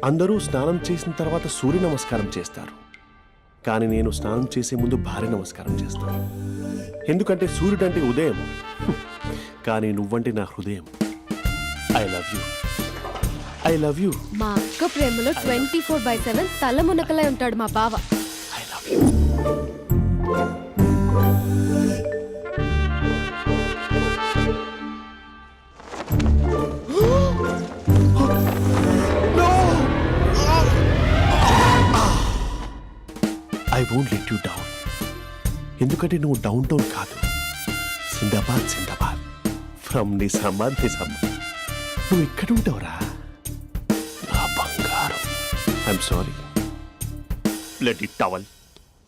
అందరూ స్నానం చేసిన తర్వాత సూర్య నమస్కారం చేస్తారు, కానీ నేను స్నానం చేసే ముందు భార్య నమస్కారం చేస్తాను. ఎందుకంటే సూర్యుడు అంటే ఉదయం, కానీ నువ్వంటే నా హృదయం. I love you, I love you. మా అక్క ప్రేమలో 24/7 తల మునకలై ఉంటాడు మా బావ. I love you. I won't let you down. ఎందుకంటే నువ్వు డౌన్ టౌన్ కాదు, జిందాబాద్ జిందాబాద్ ఫ్రమ్ నిజామాబాద్ నిజామాబాద్. నువ్వు ఇక్కడ ఉంటావురా నా బంగారం. I'm sorry, let it towel.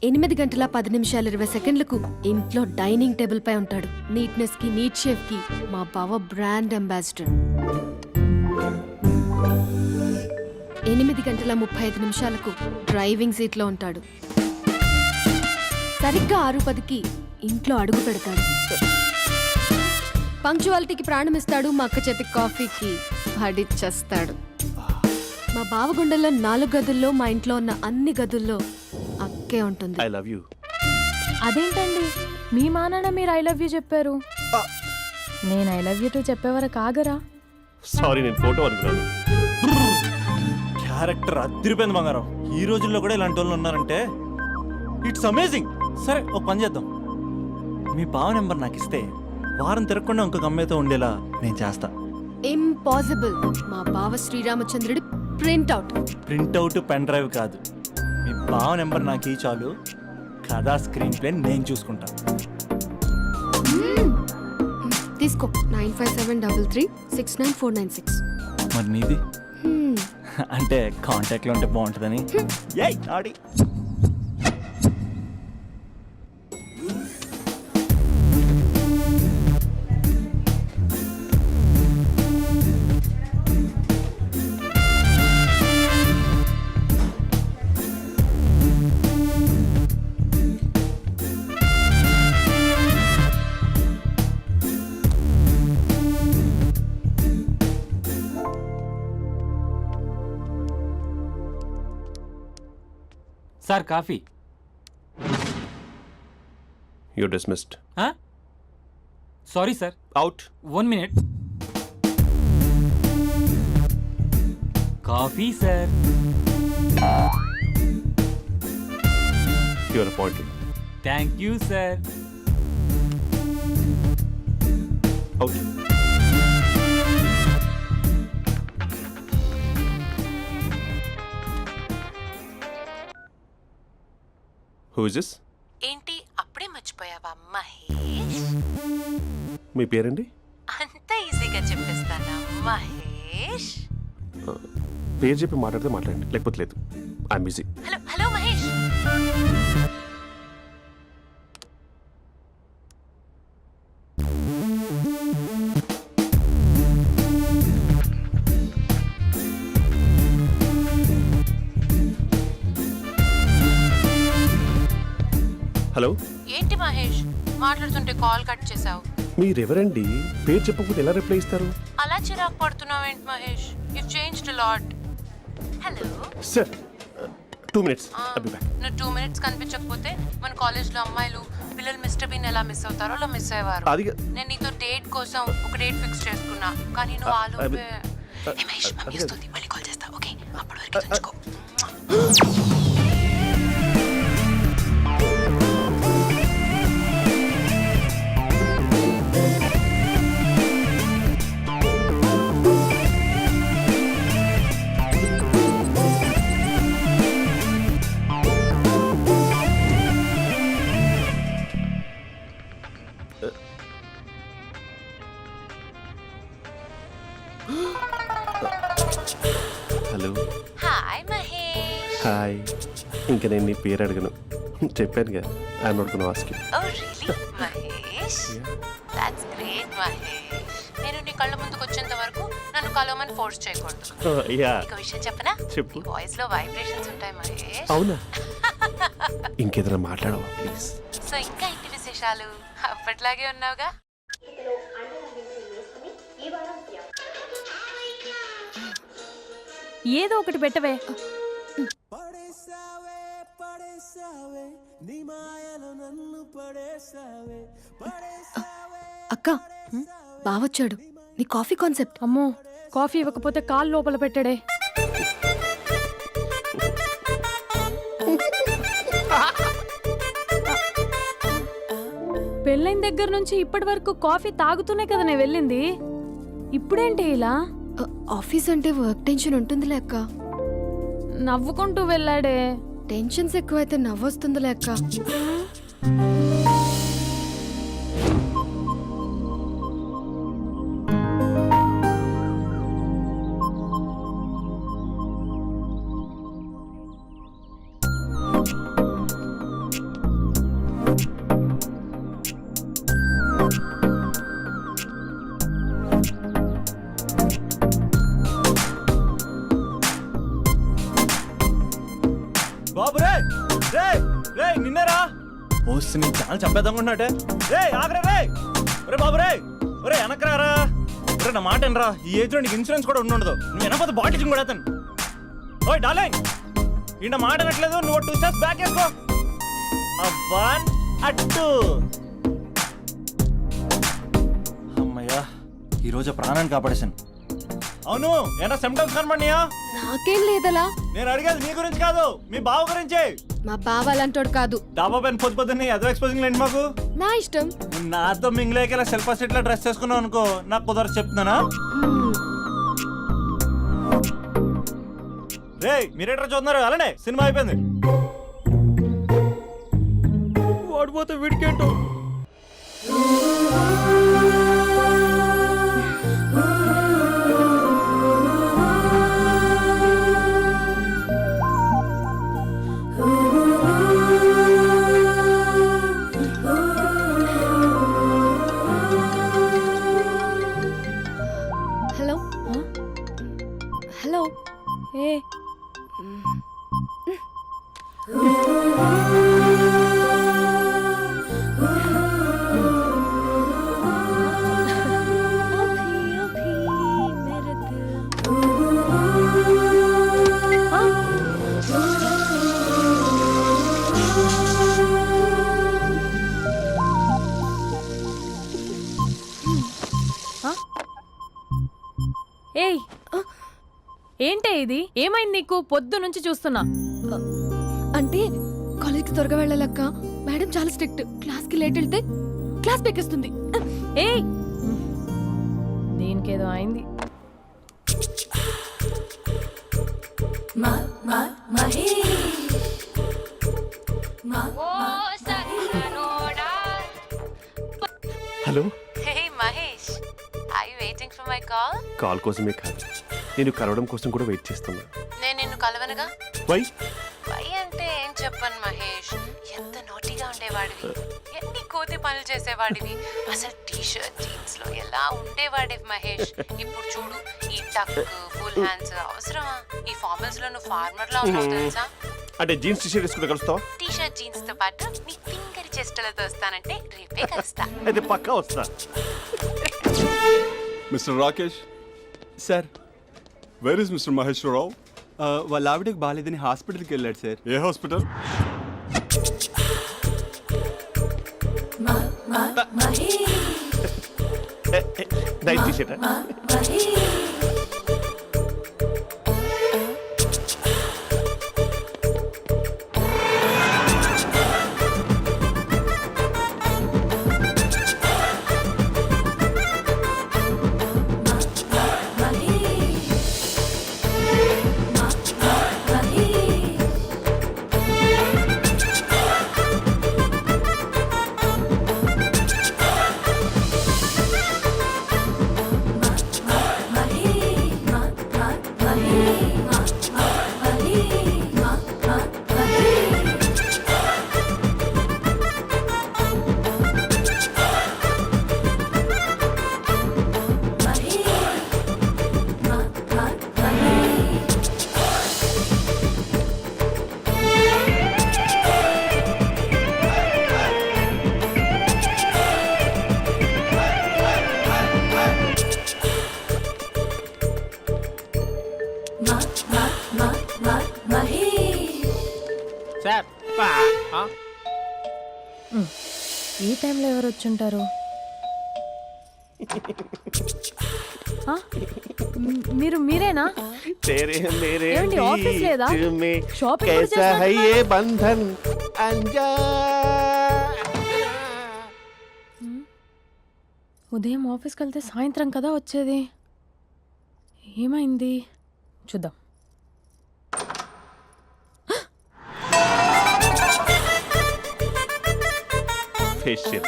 8:10:20 ఇంట్లో డైనింగ్ టేబుల్ పై ఉంటాడు. నీట్నెస్ కి, నీట్ షేఫ్ కి మా బావ బ్రాండ్ అంబాసిడర్. 8:35 డ్రైవింగ్ సీట్ లో ఉంటాడు. సరిగ్గా 6:10 ఇంట్లో అడుగు పెడతాడు. పంక్చువాలిటీకి ప్రాణం ఇస్తాడు. మా అక్క చేతి కాఫీకి పడిచ్చేస్తాడు. మా బావ గుండెల్లో 4 గదుల్లో, మా ఇంట్లో ఉన్న అన్ని గదుల్లో అక్కే ఉంటుంది. I love you. అదేంటండి మీ మా నాన్న మీరు ఐ లవ్ యూ చెప్పారు, నేను ఐ లవ్ యూ టు చెప్పేవరకు ఆగరా? సారీ, నేను ఫోటో అనుకున్నాను. క్యారెక్టర్ అదిరిపోయింది బంగారం. ఈ రోజుల్లో కూడా ఇలాంటి వాళ్ళు ఉన్నారంటే ఇట్స్ అమేజింగ్. సరే ఒక పని చేద్దాం, మీ బావ నెంబర్ నాకు ఇస్తే వారం తిరగకుండా ఇంకొక అమ్మాయితో ఉండేలా నేను చేస్తా. ఇంపాసిబుల్. మా బావ శ్రీరామచంద్రుడి ప్రింట్అవుట్. ప్రింట్అవుట్ పెన్ డ్రైవ్ కాదు, మీ బావ నెంబర్ నాకు ఈ చాలు. కథా స్క్రీన్ ప్లే నేను చూసుకుంటా. తీసుకో. 9573369496. మరి నీది? అంటే కాంటాక్ట్లో ఉంటే బాగుంటుందని. ఏయ్ ఆడి sir coffee. You dismissed. Sorry sir. Out. 1 minute. Coffee sir. You are appointed. Thank you sir. Out. Who is this? ఏంటి అప్పుడే మర్చిపోయావా మహేష్? మీ పేరండి? అంత ఈజీగా చెప్పేస్తానా మహేష్? పేరు చెప్పి మాట్లాడితే మాట్లాడండి, లేకపోతే లేదు. I'm busy. Hello hello Mahesh. Hello. ఏంటి మహేష్ మాట్లాడుతుంటే కాల్ కట్ చేసావు? మీరెవరండి? పేరు చెప్పకపోతే ఎలా రిప్లై ఇస్తారు? అలా చిరాకు పడుతున్నావేంటి Mahesh? You changed lot. Hello sir, 2 minutes. I'll be back. నువ్వు 2 minutes కనిపించకపోతే మన కాలేజ్లో అమ్మాయిలు పిల్లలు మిస్టర్ బీన్ ఎలా మిస్ అవుతారో అలా మిస్ అయ్యేవారు. నేను నీతో డేట్ కోసం ఒక డేట్ ఫిక్స్ చేసుకున్నా, కానీ నువ్వు ఆలోపే. మహేష్ మమ్మీ వస్తుంది, మళ్ళీ కాల్ చేస్తా. ఓకే, అప్పటి వరకు తెచ్చుకో. హలో. హాయ్ మహేష్. హాయ్. ఇంకా నేను నీ పేరు అడగను, చెప్పానుగా. I'm not gonna ask you. Oh really Mahesh? That's great Mahesh. నేను నీ కళ్ళ ముందుకు వచ్చేంత వరకు నన్ను కలవమని ఫోర్స్ చేయకూడదు. యా. నీకు విషయం చెప్పనా? చెప్పు. నీ వాయిస్ లో వైబ్రేషన్స్ ఉంటాయి మహేష్. అవునా? ఇంకేదైనా మాట్లాడవా ప్లీజ్? సో ఇంకా ఇంటి విశేషాలు అప్పట్లాగే ఉన్నావుగా? ఏదో ఒకటి పెట్టవే. అక్క బావొచ్చాడు. నీ కాఫీ కాన్సెప్ట్. అమ్మో, కాఫీ ఇవ్వకపోతే కాలు లోపల పెట్టాడే. పెళ్ళైన దగ్గర నుంచి ఇప్పటి వరకు కాఫీ తాగుతూనే కదా నేను వెళ్ళింది. ఇప్పుడేంటి ఇలా? ఆఫీస్ అంటే వర్క్ టెన్షన్ ఉంటుందిలే అక్క. నవ్వుకుంటూ వెళ్ళాడే. టెన్షన్స్ ఎక్కువైతే నవ్వొస్తుందిలే అక్క. బాబు రే రే రే నిన్నేరా పోస్ట్ నీ ఛానల్ చంపేద్దామనుకుంటున్నాటే. రే ఆగరా రే. ఒరే బాబు రే. ఒరే వెనకరారా. ఒరే నా మాట వినరా. ఈ ఏజ్ లో నీకు ఇన్సూరెన్స్ కూడా ఉండదు. నువ్వు వెనకపోతే బాటిల్ కూడా అతను. ఓయ్ డార్లింగ్, ఈ మాట అనట్లేదు. నువ్వు 2 స్టెప్స్ బ్యాక్ వేసుకో. 1 2. అమ్మయ్యా, ఈ రోజు ప్రాణాన్ని కాపాడేశాను. అవును, ఏనా సిమ్టమ్స్ కనబడినాయా? నాకేం లేదలా. నేను అడిగేది నీ గురించి కాదు, మీ బావ గురించి. మా బావ అలాంటోడు కాదు. డాబా పైన పొద్దున్నే ఎదో ఎక్స్పోజింగ్ లేండి మాకు. నా ఇష్టం. నాతో మింగిలేక శిల్పా సెట్ లో డ్రెస్ చేసుకున్నావు అనుకో, నాకు కుదరదు చెప్తున్నానా. రే మీరేట్రా చూస్తున్నారు? అలానే సినిమా అయిపోయింది. వాడిపోతే వీడికేంటో. Hello hello. ఏ ఏయ్, ఏంటే ఇది? ఏమైంది నీకు? పొద్దు నుంచి చూస్తున్నా. అంటే కాలేజ్కి త్వరగా వెళ్ళాలక్క. మేడం చాలా స్ట్రిక్ట్. క్లాస్కి లేట్ వెళ్తే క్లాస్ పెక్కేస్తుంది. ఏయ్, దీనికేదో అయింది. Hello. Hey Mahesh, I waiting for my call. Call కోసమే కాదు, నేను కలవడం కోసం కూడా వెయిట్ చేస్తున్నా. నేను నిన్ను కలవనుగా. వై? వై అంటే ఏం చెప్పను మహేష్. ఎంత నోటిగా ఉండేవాడివి, ఎన్ని కోతి పనులు చేసేవాడివి. అసలు టీ షర్ట్ జీన్స్ లో ఎలా ఉండేవాడివి మహేష్. ఇప్పుడు చూడు, ఈ టక్ ఫుల్ హ్యాండ్స్ అవసరమా? ఈ ఫార్మల్స్ లో నువ్వు ఫార్మర్ లా ఉన్నావు తెలుసా. అంటే జీన్స్ టీ షర్ట్ వేసుకుంటే కలుస్తావా? టీ షర్ట్ జీన్స్ తో పాటు నీ ఫింగర్ చెస్టలతో వస్తానంటే రేపే కలుస్తా. అయితే పక్కా వస్తా. Mister Rakesh, sir, where is mister Maheshwararao? వాళ్ళ ఆవిడకి బాగాలేదని హాస్పిటల్కి వెళ్ళాడు సార్. ఏ హాస్పిటల్? Night T shirt. ఈ టైంలో ఎవరు వచ్చుంటారు? ఆ? మీరేనా? तेरे मेरे ఏమండి, ఆఫీస్ లేదా? बीच में షాపింగ్ కూడా कैसा है చేస్తున్నారు? ये बंधन अंजा ఉదయం ఆఫీస్కి వెళ్తే సాయంత్రం కదా వచ్చేది. ఏమైంది చూద్దాం. फेशियल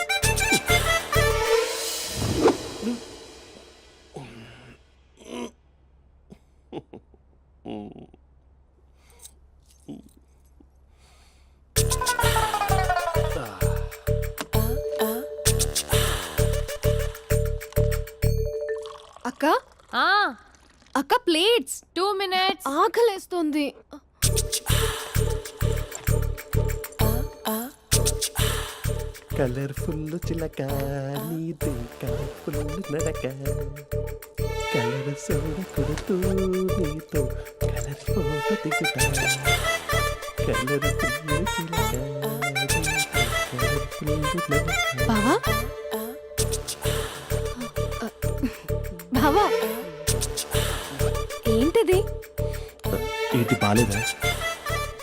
అక్క ఆ, అక్క ప్లేట్స్ 2 minutes. ఆకలేస్తుంది. కలర్ఫుల్ చిలక నీదే కలర్ఫుల్ నడక కలర్ సోడ కొడుతూ నీతో కలర్ ఫోటో దిగుతా కలర్ఫుల్ చిలక కలర్ఫుల్ నడక. బావా బావా ఏంటిది? ఏంటి బాలేదా?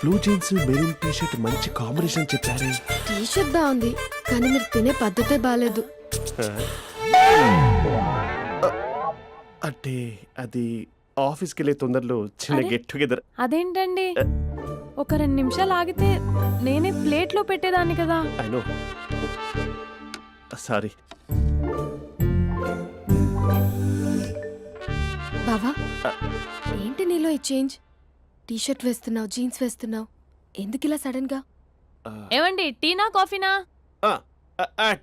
Blue jeans maroon T shirt మంచి కాంబినేషన్ చెప్పారే. టీ షర్ట్ బాగుంది కానీ మీరు తినే పద్ధతే బాగాలేదు. అంటే అది ఆఫీస్కి వెళ్ళే తొందరలో చిన్న అరే? Get together. అదేంటండి, ఒక 2 నిమిషాలు ఆగితే నేనే ప్లేట్లో పెట్టేదాన్ని కదా. I know, sorry. బావా ఏంటి నీలో ఈ చేంజ్? టీ షర్ట్ వేస్తున్నావు, జీన్స్ వేస్తున్నావు, ఎందుకు ఇలా సడన్ గా? ఏమండి, టీనా కాఫీనా?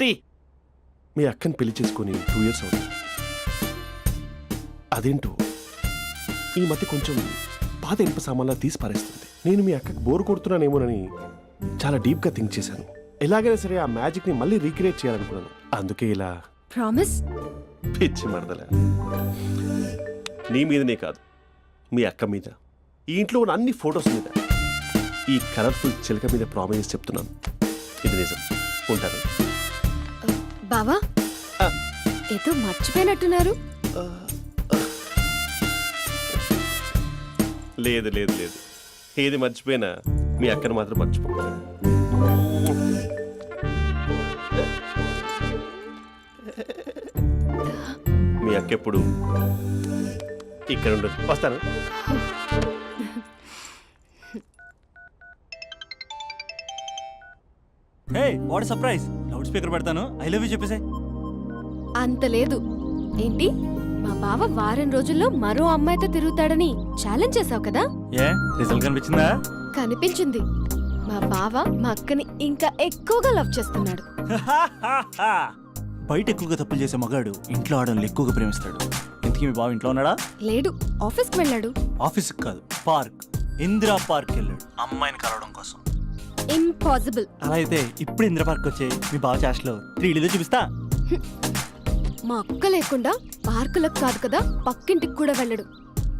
టీ. మీ అక్కని పెళ్లి చేసుకుని 2 years అవుతుంది. అదేంటో ఈ మధ్య కొంచెం పాత ఇనుప సామాన్లా తీసి పారేస్తుంది. నేను మీ అక్కకి బోర్ కొడుతున్నానేమోనని చాలా డీప్గా థింక్ చేశాను. ఎలాగైనా సరే ఆ మ్యాజిక్ని మళ్ళీ రీక్రియేట్ చేయాలనుకున్నాను. అందుకే ఇలా. ప్రామిస్? పిచ్చి మరదల, నీ మీదనే కాదు, మీ అక్క మీద, ఈ ఇంట్లో ఉన్న అన్ని ఫొటోస్ మీద, ఈ కలర్ఫుల్ చిలక మీద ప్రామిస్ చెప్తున్నాను. ఇది నిజం. ఉంటాను. బావా ఆ. ఏదో మర్చిపోయినట్టున్నారు. లేదు లేదు లేదు, ఏది మర్చిపోయినా మీ అక్కను మాత్రం మర్చిపో. మీ అక్క ఎప్పుడు ఇక్కడ ఉండదు. వస్తాను. Hey what surprise. Loud speaker పెడతాను, ఐ లవ్ యూ చెప్పేసే. అంత లేదు. ఏంటి, మా బావ వారం రోజుల్లో మరో అమ్మాయితో తిరుగుతాడని ఛాలెంజ్ చేసావు కదా? ఏ రిజల్ట్ కనిపించిందా? కనిపించింది. మా బావ మా అక్కని ఇంకా ఎక్కువగా లవ్ చేస్తున్నాడు. బయట ఎక్కువగా తప్పులు చేసే మగాడు ఇంట్లో ఆడవాళ్ళు ఎక్కువగా ప్రేమిస్తాడు. ఇంతకీ మీ బావ ఇంట్లో ఉన్నాడా? లేడు, ఆఫీస్కి వెళ్ళాడు. ఆఫీస్కి కాదు, పార్క్, ఇందిరా పార్క్ వెళ్ళాడు అమ్మాయిని కలవడం కోసం. ఇంపాసిబుల్. అలా అయితే ఇప్పుడు ఇందిరా పార్క్ వచ్చే మీ బావ చాష్లో 3Dలో చూపిస్తా. మా అక్క లేకుండా పార్కులకు కాదు కదా, పక్కింటికి కూడా వెళ్ళడు.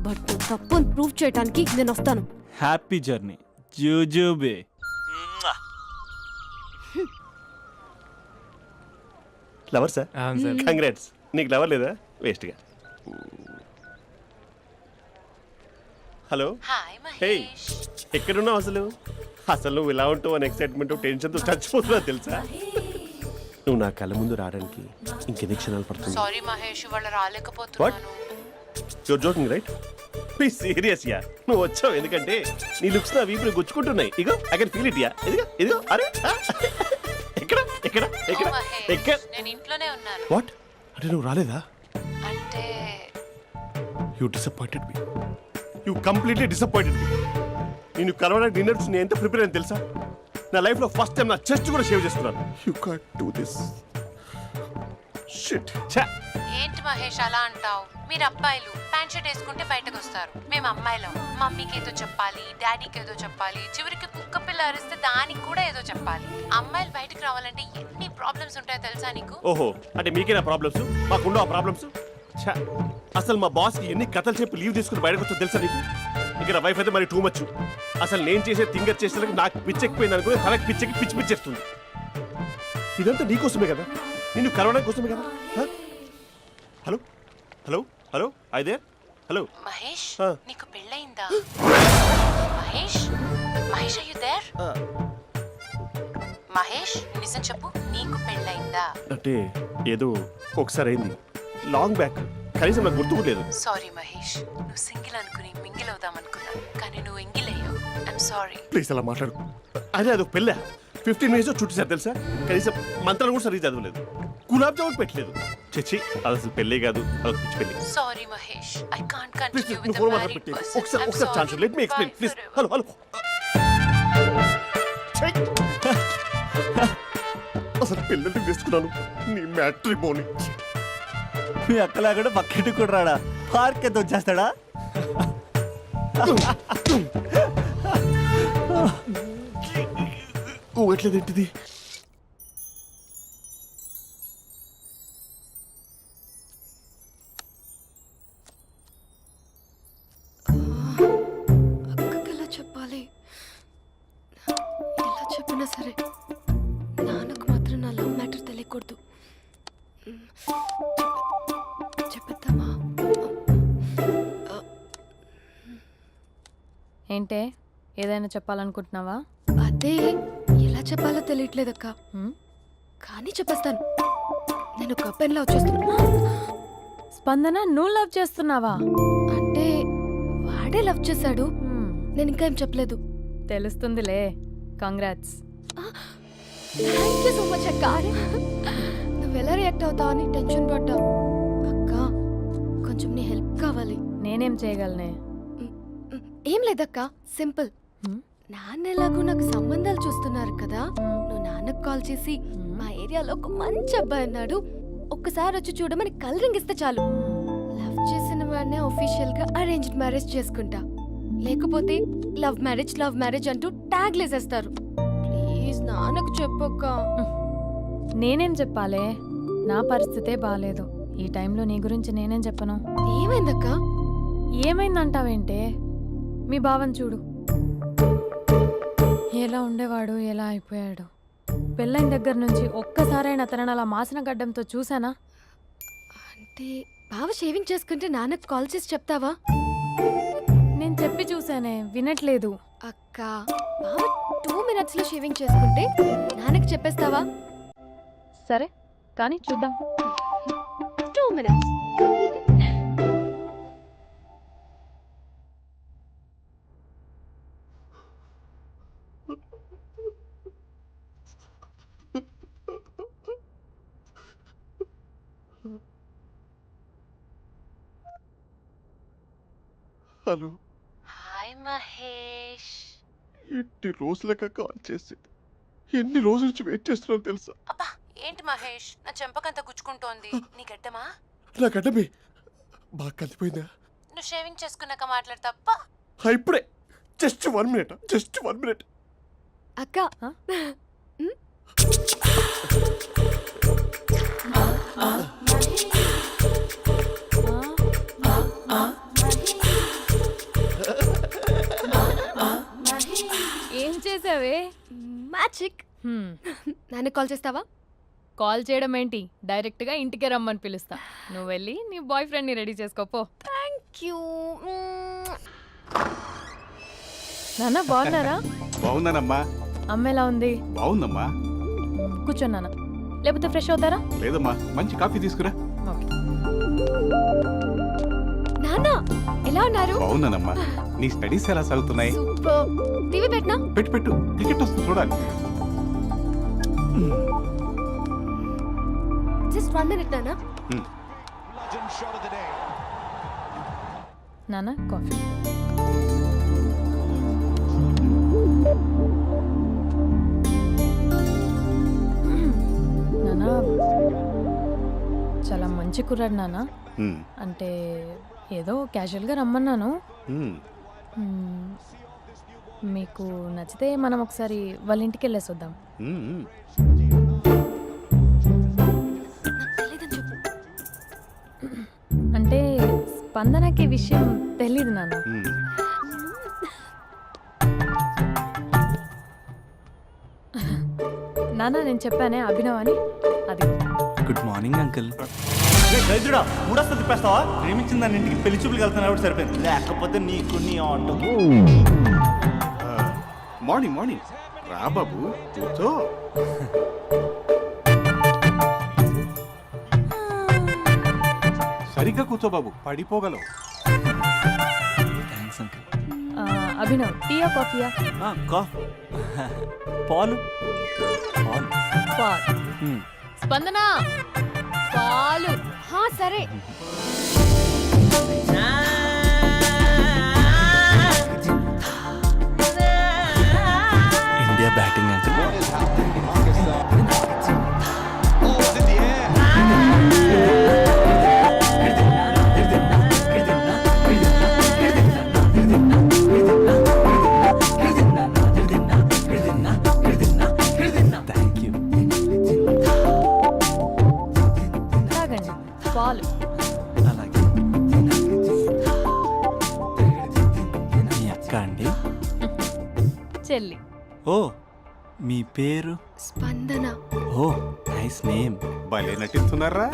బట్ తప్పు ప్రూవ్ చేయడానికి నేను వస్తాను. హ్యాపీ జర్నీ జూజూబే. Lover sir? కంగ్రాట్స్. నీకు లవర్ లేదా? వేస్ట్గా. హలో. Hi hey, Mahesh. ఎక్కడున్నావు అసలు? అసలు నువ్వు ఇలా ఉంటావు అని ఎక్సైట్మెంట్ టెన్షన్తో చచ్చిపోతున్నా తెలుసా? నువ్వు నా కళ్ళ ముందు రావడానికి ఇంకెన్ని క్షణాలు పడుతుంది? సారీ మహేష్, వాళ్ళు రాలేకపోతున్నాను. Your joking right? Please serious yeah. నువ్వు వచ్చావు ఎందుకంటే నీ లుక్స్ నా వీపుని గుచ్చుకుంటున్నాయి. ఇగో I can feel it yeah. ఇదిగో ఇదిగో. అరే ఎక్కడ ఎక్కడ ఎక్కడ ఓ మహేష్, ఎక్కడ? నేను ఇంట్లోనే ఉన్నాను. వాట్ అంటే నువ్వు రాలేదా? అంటే you disappointed me. You completely disappointed me. నేను కలవడానికి డిన్నర్స్ నేను ఎంత ప్రిపేర్ అని తెలుసా? నా లైఫ్లో ఫస్ట్ టైం నా చెస్ట్ కూడా షేవ్ చేస్తున్నాను. You can't do this. Shit. ఛా. ఏంటి మహేష్ అలా అంటావు? మీరు అబ్బాయిలు ప్యాంట్ షర్ట్ వేసుకుంటే బయటకు వస్తారు. మేము అమ్మాయిలం, మమ్మీకి ఏదో చెప్పాలి, డాడీకి ఏదో చెప్పాలి, చివరికి కుక్క పిల్ల అరిస్తే దానికి కూడా ఏదో చెప్పాలి. అమ్మాయిలు బయటకు రావాలంటే ఎన్ని ప్రాబ్లమ్స్ ఉంటాయో తెలుసా నీకు? ఓహో, అంటే మీకేనా ప్రాబ్లమ్స్? మాకుండవు ఆ ప్రాబ్లమ్స్? ఛా. అసలు మా బాస్కి ఎన్ని కథలు చెప్పి లీవ్ తీసుకుని బయటకు వచ్చా తెలుసా నీకు? ఇక నా వైఫ్ అయితే మరి టూ మచ్. అసలు నేను చేసే థింగర్ చేసేందుకు నాకు పిచ్చెక్కిపోయింది అనుకుని తనకి పిచ్చెక్కి పిచ్చి పిచ్చేస్తుంది. ఇదంతా నీకోసమే కదా, నిన్ను కరోనా కోసమే కదా. హ? హలో హలో హలో అయితే హలో. మహేష్ ఆ. నీకు పెళ్ళయిందా? Mahesh Mahesh are you there? మహేష్ నిజం చెప్పు, నీకు పెళ్ళయిందా? అంటే ఏదో ఒకసారి అయింది, లాంగ్ బ్యాక్, కనీసం నాకు గుర్తు కూడా లేదు. సారీ మహేష్, నువ్వు సింగిల్ అనుకుని మింగిల్ అవుదాం అనుకున్నా, కానీ నువ్వు ఎంగిల్ అయ్యావు. I'm sorry. ప్లీజ్ అలా మాట్లాడు. అదే అదొక పెళ్ళా, 15 మినిట్స్ చుట్టేసారు తెలుసా. కనీసం మంత్రాలు కూడా సరిగ్గా చదవలేదు, గులాబ్ జామున్ పెట్టలేదు. చచ్చి అది అసలు పెళ్ళే కాదు, అదొక పిచ్చి పెళ్ళి. Sorry Mahesh, I can't please continue with నువ్వు ద ఫోన్ మ్యారీడ్ మాట్లాడి పర్సన్. ఒకసారి chance let me explain please. Hello hello. అసలు పిల్లల్ని తీసుకున్నాను నీ మ్యాట్రీ బోని. మీ అక్కలా కూడా పక్కింటి కూడా రాడా, పార్క్ ఎంత వచ్చేస్తాడా? ఓ ఎట్లేదేంటిది. అక్కకి ఎలా చెప్పాలి? ఎలా చెప్పినా సరే నాన్నకు మాత్రం నా లవ్ మ్యాటర్ తెలియకూడదు. చెప్పేద్దామా? ఏంటే ఏదైనా చెప్పాలనుకుంటున్నావా? అదే ఎలా చెప్పాలో తెలియట్లేదక్క, హ్మ్? కానీ చెప్పేస్తాను. నేను ఒక అబ్బాయిలా వచ్చేస్తున్నా. స్పందన నువ్వు లవ్ చేస్తున్నావా? అంటే వాడే లవ్ చేశాడు, హ్మ్, నేను ఇంకా ఏం చెప్పలేదు. తెలుస్తుందిలే. Congrats. Thank you so much అక్క. నువ్వు ఎలా రియాక్ట్ అవుతావు అని టెన్షన్ పడ్డా. అక్క కొంచెం నీ హెల్ప్ కావాలి. నేనేం చేయగలనే? ఏం లేదక్క, సింపుల్. హ్మ్? నాన్న ఎలాగో నాకు సంబంధాలు చూస్తున్నారు కదా, నువ్వు నాన్నకు కాల్ చేసి మా ఏరియాలో ఒక మంచి అబ్బాయి అన్నాడు, ఒక్కసారి వచ్చి చూడమని కలరింగ్ ఇస్తే చాలు. లవ్ చేసిన వాడినే ఒఫీషియల్ గా అరేంజ్డ్ మ్యారేజ్ చేసుకుంటా. లేకపోతే లవ్ మ్యారేజ్ అంటూ ట్యాగ్ లేసేస్తారు. ప్లీజ్ నాన్నకు చెప్పక్క. నేనేం చెప్పాలే? నా పరిస్థితే బాలేదు. ఈ టైంలో నీ గురించి నేనేం చెప్పను? ఏమైందక్క? ఏమైందంటావేంటే? మీ భావం చూడు, ఎలా ఉండేవాడు, ఎలా అయిపోయాడు. పెళ్ళైన దగ్గర నుంచి ఒక్కసారైనా తనని అలా మాసిన గడ్డంతో చూసానా? అంటే బావ షేవింగ్ చేసుకుంటే నాన్నకు కాల్ చేసి చెప్తావా? నేను చెప్పి చూసానే, వినట్లేదు. అక్క బావ 2 minutes లో షేవింగ్ చేసుకుంటే నాన్నకి చెప్పేస్తావా? సరే కానీ చూద్దాం. 2 minutes. హలో. హాయ్ మహేష్. ఎన్ని రోజులక కాల్ చేసి ఎన్ని రోజుల నుంచి వెయిట్ చేస్తున్నాను తెలుసా. అబ్బా ఏంటి మహేష్, నా చెంపకంత గుచ్చుకుంటోంది. నీ గడ్డమా? నా గడ్డమే బాగా కలిపోయిందా? నువ్వు షేవింగ్ చేసుకున్నాక మాట్లాడతాప్పా. ఇప్పుడే జస్ట్ 1 minute, జస్ట్ 1 minute. అక్క ఏం చేసావే? మ్యాజిక్. నాన్న కాల్ చేస్తావా? కాల్ చేయడం ఏంటి, డైరెక్ట్గా ఇంటికే రమ్మని పిలుస్తా. నువ్వు వెళ్ళి నీ బాయ్ ఫ్రెండ్ని రెడీ చేసుకోపో. Thank you. నాన్న బాగున్నారా? బాగున్నానమ్మా. అమ్మ ఎలా ఉంది? బాగుందమ్మా. కూర్చోన్నానా, లేకపోతే ఫ్రెష్ అవుతారా? లేదమ్మా, మంచి కాఫీ తీసుకురా. ఓకే. నాన్న ఎలా ఉన్నారు? బాగున్నానమ్మా. నీ స్టడీస్ ఎలా సాగుతున్నాయి? సూపర్. టీవీ పెట్టనా? పెట్టు పెట్టు, టికెట్ వస్తుంది చూడాలి. జస్ట్ 1 minute నాన్న. నాన్న కాఫీ. నాన్న చాలా మంచి కుర్రాడు నాన్న. అంటే ఏదో క్యాజువల్గా రమ్మన్నాను. మీకు నచ్చితే మనం ఒకసారి వాళ్ళ ఇంటికి వెళ్ళేసి వద్దాం. తెలీదని చెప్పు. అంటే స్పందనకి విషయం తెలీదు నాన్న. నాన్న నేను చెప్పానే అభినవ్ అని అది గుడ్ మార్నింగ్ అంకుల్. దరిద్రుడా మూడొస్తా తిప్పేస్తావా? ప్రేమించిన దాని ఇంటికి పెళ్లి చూపులు వెళ్తున్నా కాబట్టి సరిపోయింది, లేకపోతే నీకు నీ ఆటో. మార్నింగ్ మార్నింగ్ రా బాబు కూర్చో. సరిగ్గా కూర్చో బాబు, పడిపోగలవు. Thanks uncle. అభినవ్ టీయా కాఫీయా? పాలు పాలు. పాల్. స్పందన పాలు. హా సరే. India batting uncle. Thank you. తాగండి పాలు. అలాగే. మీ అక్క అండి? చెల్లి. ఓ మీ పేరు? స్పందన. ఓ నైస్ నేమ్. భలే నటిస్తున్నారా?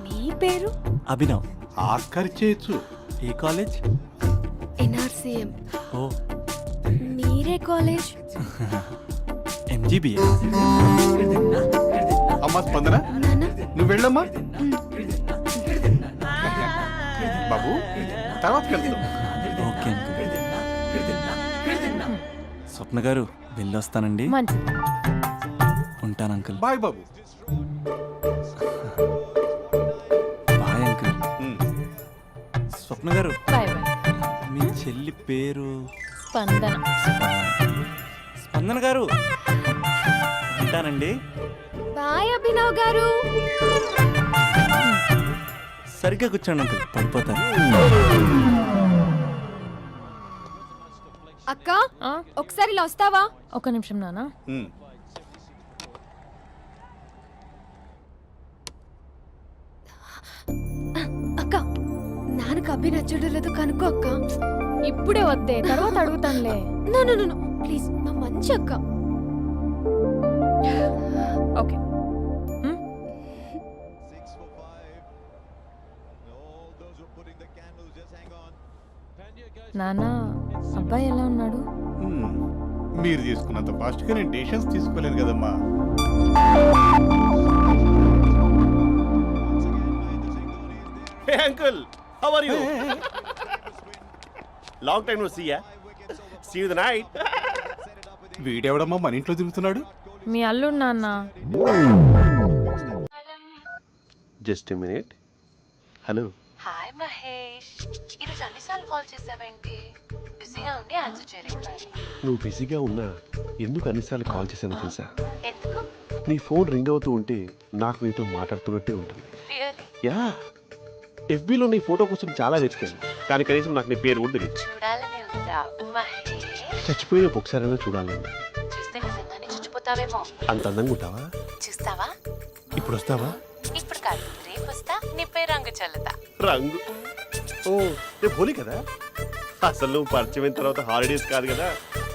మీ పేరు? అభినవ్. ఆస్కర్ చేయొచ్చు. ఏ కాలేజ్? ఎన్ఆర్సీఎం. ఓ మీరే కాలేజ్? ఎంజీబీఏ. అమ్మా స్పందన నాన్న. నువ్వు వెళ్ళమ్మా. బాబు తర్వాత వెళ్తాం. Okay uncle. స్వప్న గారు వెళ్ళొస్తానండి. మంచిది. ఉంటాను అంకుల్. బాయ్ బాబు. Bye uncle. ఉమ్. Swapna garu bye bye. మీ చెల్లి పేరు? స్పందన. స్పందన గారు ఉంటానండి. బాయ్ అభినవ్ గారు. సరిగ్గా కూర్చోండి అంకుల్, పడిపోతారు. అక్క ఆ? ఒకసారి ఇలా వస్తావా? ఒక నిమిషం నాన్న. ఉమ్. అక్క నాన్నకు అభి నచ్చడం లేదో కనుక్కో అక్క. ఇప్పుడే వద్దే, తర్వాత అడుగుతానులే. నో ప్లీజ్, నా మంచి అక్క. ఓకే. నాన్న అబ్బాయి ఎలా ఉన్నాడు? ఉమ్. మీరు తీసుకున్నంత ఫాస్ట్గా నేను డెసిషన్స్ తీసుకోలేను కదమ్మా. Hey uncle, how are you? Long time no see ya. See you the night. వీడెవడమ్మా మన ఇంట్లో తిరుగుతున్నాడు? మీ అల్లుడు నాన్న. Just a minute. Hello. Hi Mahesh, ఈరోజు అన్నిసార్లు కాల్ చేసావేంటి? బిజీగా ఉండి ఆన్సర్ చేయలేదు. నువ్వు బిజీగా ఉన్నా ఎందుకు అన్నిసార్లు కాల్ చేశానో తెలుసా? ఎందుకు? నీ ఫోన్ రింగ్ అవుతూ ఉంటే నాకు నీతో మాట్లాడుతున్నట్టే ఉంటుంది. రియల్లీ? యా, ఎఫ్బీలో నీ ఫోటో కోసం చాలా వెతికాను, కానీ కనీసం నాకు నీ పేరు కూడా తెలియదు. చూడాలని ఉందా మహేష్? చచ్చిపోయిన ఒకసారైనా చూడాలని. చూస్తే నిజంగానే చచ్చిపోతావేమో. అంత అందంగా ఉంటావా? చూస్తావా? ఇప్పుడు వస్తావా? ఇప్పుడు కాదు, రేపు వస్తా, నీపై రంగు చల్లుతా. రంగు? ఓ రేపు హోలీ కదా. అసలు నువ్వు పరిచయం అయిన తర్వాత హాలిడేస్ కాదు కదా,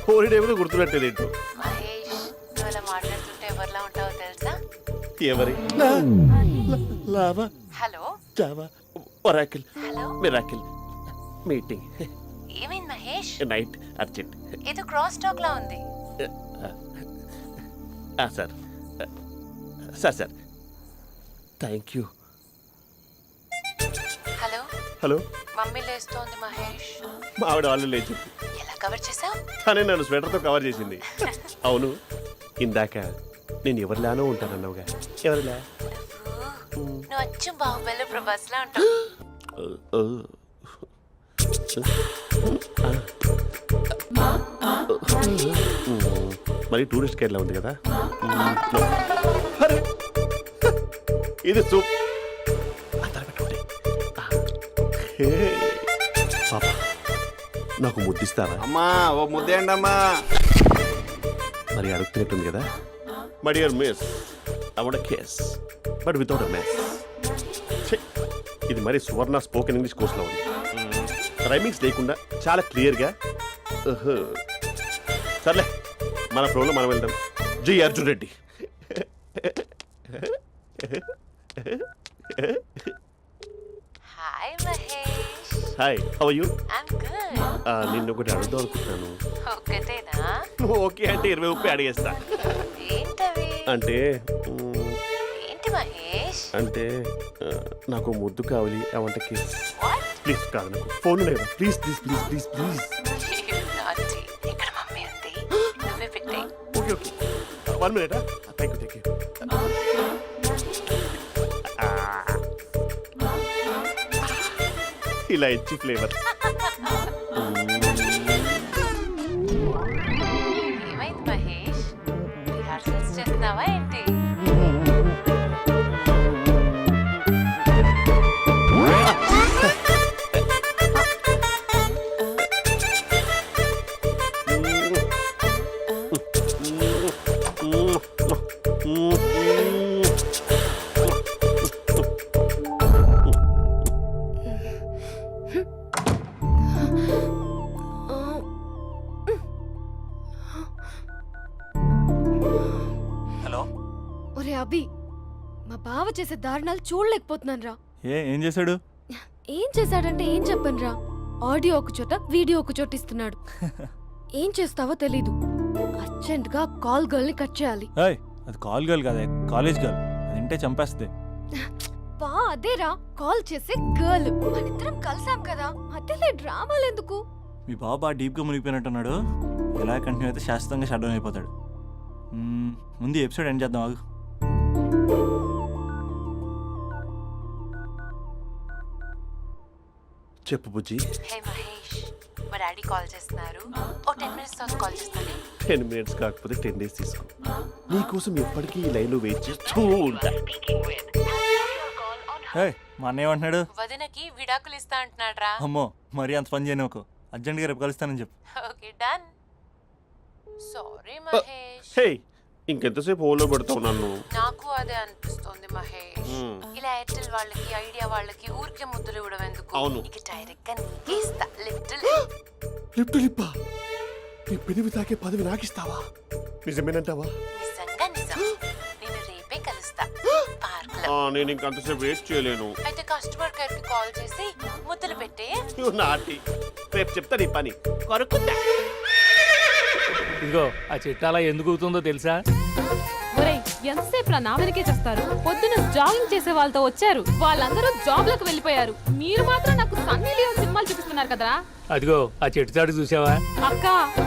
హోలిడే కూడా గుర్తుపెట్టేదేంటో. మహేష్, నువ్వు అలా మాట్లాడుతుంటే ఎవరిలా ఉంటావో తెలుసా? ఎవరి? Lava, hello Java, Oracle, hello, miracle, meeting, ఏమైంది మహేష్? Night, urgent. ఏదో క్రాస్ టాక్ లా ఉంది. Sir sir sir thank you. Hello, hello, mummy లేస్తోంది మహేష్. మా ఆవిడ వాళ్ళు లేచి ఎలా కవర్ చేసావు? తనే నన్ను స్వెటర్తో కవర్ చేసింది. అవును, ఇందాక నేను ఎవరిలానో ఉంటానన్నావుగా, ఎవరిలా? నువ్వు అచ్చం బాహుబలి ప్రభాస్ లా ఉంటావు. మరి టూరిస్ట్ గైడ్లా ఉంది కదా. అరే, ఇది సూప్. పాపా, నాకు ముద్దిస్తావా? అమ్మా ఓ ముద్దేయండి అమ్మా. మరి అడుగుతున్నట్టుంది కదా. My dear miss, I want kiss but without a mess. ఇది మరి సువర్ణ స్పోకెన్ ఇంగ్లీష్ కోర్సులో ఉంది. రైమింగ్స్ లేకుండా చాలా క్లియర్గా. సర్లే, మన ఫ్లోలో మనం వెళ్దాం. G Arjun Reddy. Hi Mahesh. Hi, how you? I'm good. నిన్ను ఒకటి అడుగుదాం అనుకుంటున్నాను. ఒక్కటేనా? నువ్వు ఓకే అంటే 20 రూపాయలు అడిగేస్తా. ఏంటవి? అంటే ఏంటి మహేష్? అంటే నాకు ముద్దు కావాలి. అవంటకి వాట్? ప్లీజ్ కాదు, నాకు ఫోన్ లేదు. Please please please please please. నాటి ఇక్కడ మమ్మీ ఉంది, నువ్వే పెట్టే. Okay okay, 1 minute. Thank you thank you. ఇలా ఇచ్చి ఫ్లేవర్. ఏమైంది మహేష్? రిహార్సల్స్ చేస్తున్నావా ఏంటి? హలో. ఒరే అభి, మా బావ చేసే దారుణాలు చూడలేకపోతున్నాను రా. ఏం చేశాడు? ఏం చేశాడంటే ఏం చెప్పను రా. ఆడియో ఒక చోట, వీడియో ఒక చోట ఇస్తున్నాడు. ఏం చేస్తావో తెలీదు. అర్జెంట్ గా కాల్ గర్ల్ ని కట్ చేయాలి. ఏయ్, అది కాల్ గర్ల్ కాదే, కాలేజ్ గర్ల్. అది వింటే చంపేస్తుంది. బా అదేరా, కాల్ చేసే గర్ల్. మనిద్దరం కలిసాం కదా, మధ్యలో డ్రామాలు ఎందుకు? మీ బాబా డీప్గా మునిగిపోయినట్టున్నాడు. ఎలా కంటిన్యూ అయితే శాశ్వతంగా షట్ డౌన్ అయిపోతాడు. ముందు ఎపిసోడ్ ఎండ్ చేద్దాం, ఆగు. చెప్పు బుజ్జి. హే మహేష్, మా డాడీ కాల్ చేస్తున్నారు. ఓ 10 minutes తర్వాత కాల్ చేస్తాను. 10 minutes కాకపోతే 10 days తీసుకో. నీకోసం ఎప్పటికీ ఈ లైన్లో వెయిట్ చేస్తూ ఉంటా. ఏయ్, మా అన్నయ్య ఏమంటున్నాడు? వదినకి విడాకులు ఇస్తా అంటున్నాడు రా. అమ్మో, మరీ అంత పని చేయను. ఒక అర్జెంట్గా రేపు కలుస్తానని చెప్పు. Okay done. సారీ మహేష్. హే, ఇంకెంతసేపు హోల్లో పెడతావు నన్ను? నాకు అదే అనిపిస్తుంది మహేష్. ఇలా ఎయిర్టెల్ వాళ్ళకి, ఐడియా వాళ్ళకి ఊరికే ముద్దులు ఇవ్వడం ఎందుకు? అవును. ఇక డైరెక్ట్ గా నీకే ఇస్తా. లిటిల్ లిప్టు లిప్పా, నీ పెనివి తాకే పదవి నాకిస్తావా? నిజమేనంటావా? నిజంగా నిజం. నేను రేపే కలుస్తా పార్క్ లో. నేను ఇంకంతసేపు వెయిట్ చేయలేను. అయితే కస్టమర్ కేర్ కి కాల్ చేసి ముద్దులు పెట్టే. నువ్వు నాటి, రేపు చెప్తా నీ పని. కొరుకుంటా. ఇదిగో ఆ చిట్టాలా ఎందుకు అవుతుందో తెలుసా? ఒరేయ్, ఎంతసేపు నా వెనకే చేస్తారు? పొద్దున జాగింగ్ చేసే వాళ్ళతో వచ్చారు, వాళ్ళందరూ జాబ్లకు వెళ్ళిపోయారు. మీరు మాత్రం నాకు సన్నీ లియోన్ సినిమాలు చూపిస్తున్నారు కదరా. అదిగో ఆ చెట్టు చాటు చూసావా? అక్క,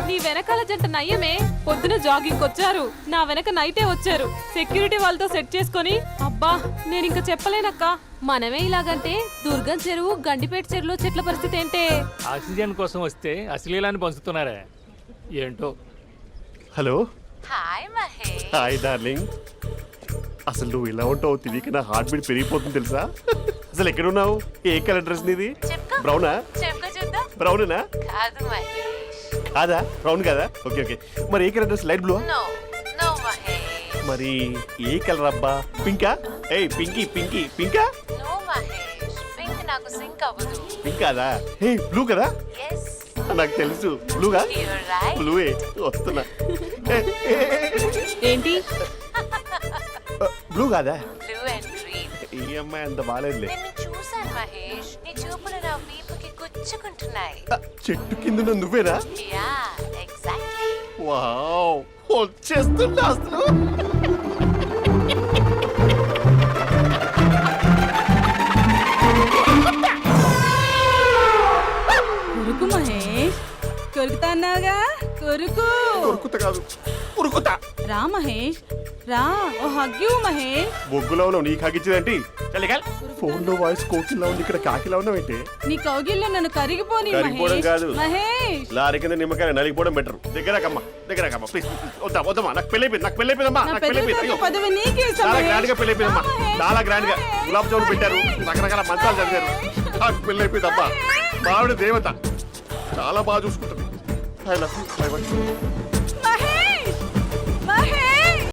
నీ వెనకాల జంట నయ్యమే. పొద్దున జాగింగ్ వచ్చారు, నా వెనక నైటే వచ్చారు. సెక్యూరిటీ వాళ్ళతో సెట్ చేసుకొని, అబ్బా నేను ఇంకా చెప్పలేనక్క. మనమే ఇలాగంటే దుర్గం చెరువు, గండిపేట చెరువులో చెట్ల పరిస్థితి ఏంటే? ఆక్సిజన్ కోసం వస్తే అశ్లీలాన్ని పంచుతున్నారా ఏంటో. Hello. Hi Mahesh. Hi darling. అసలు నువ్వు ఇలా ఉంటావు తెలియక నా హార్ట్ బీట్ పెరిగిపోతుంది తెలుసా? అసలు ఎక్కడున్నావు? ఏ కలర్ డ్రెస్ నీది? చెప్పుకో. బ్రౌనా? చెప్పుకో చూద్దాం. బ్రౌనేనా? కాదు మహేష్. కాదా? బ్రౌన్ కదా? Okay okay. మరి ఏ colour dress? Light blue? No no Mahesh. మరి ఏ కలర్ అబ్బా? పింకా? ఏయ్ పింకీ పింకీ పింకా? నో మహేష్, పింక్ నాకు సింక్ అవ్వదు. పింక్ కాదా? ఏ బ్లూ కదా? ఎస్, నాకు తెలుసు. బ్లూగా? You're right. బ్లూవే వస్తున్నా. ఏంటి? బ్లూ కాదా? Blue and green. ఈ అమ్మాయి అంత బాగాలేదులే. నిన్ను చూశాను మహేష్, నీ చూపులు నా వీపుకి గుచ్చుకుంటున్నాయి. చెట్టు కింద నువ్వేనా? Yeah exactly. వావ్, వచ్చేస్తున్నా అసలు. కొరుకు మహేష్, కొరుకుతా అన్నావుగా, కొరుకు. ఉరుకుత కాదు, ఉరుకుతా. రా మహేష్, రా. ఓ హగ్గు మహేష్. బొగ్గులో ఉన్నావు, నీకు హగిచ్చిందేంటి? ఫోన్ లో వాయిస్ కోకిలా ఉంది, ఇక్కడ కాకిలా ఉన్నావేంటి? నీ కౌగిల్లో నన్ను కరిగిపోని కరిగిపోవడం మహేష్. కాదు. మహేష్, లారీ కింద నిమ్మకాయ నలిగిపోవడం బెటర్. దగ్గరకమ్మా, దగ్గరకమ్మా ప్లీజ్. వద్దా వద్దమ్మా, నాకు పెళ్ళైపోయింది, నాకు పెళ్ళైపోయిందమ్మా, నా నాకు పెళ్ళైపోయింది. పెద్ద అయ్యో, పదవి నీకే ఇస్తా చాలా మహేష్. గ్రాండ్ గా పెళ్ళైపోయిందమ్మా, చాలా గ్రాండ్ గా. గులాబ్ జామున్ పెట్టారు, రకరకాల మంచాలు చదివారు. నాకు పెళ్ళైపోయిందమ్మా. మావిడ దేవత, చాలా బాగా చూసుకుంటుంది. I love you.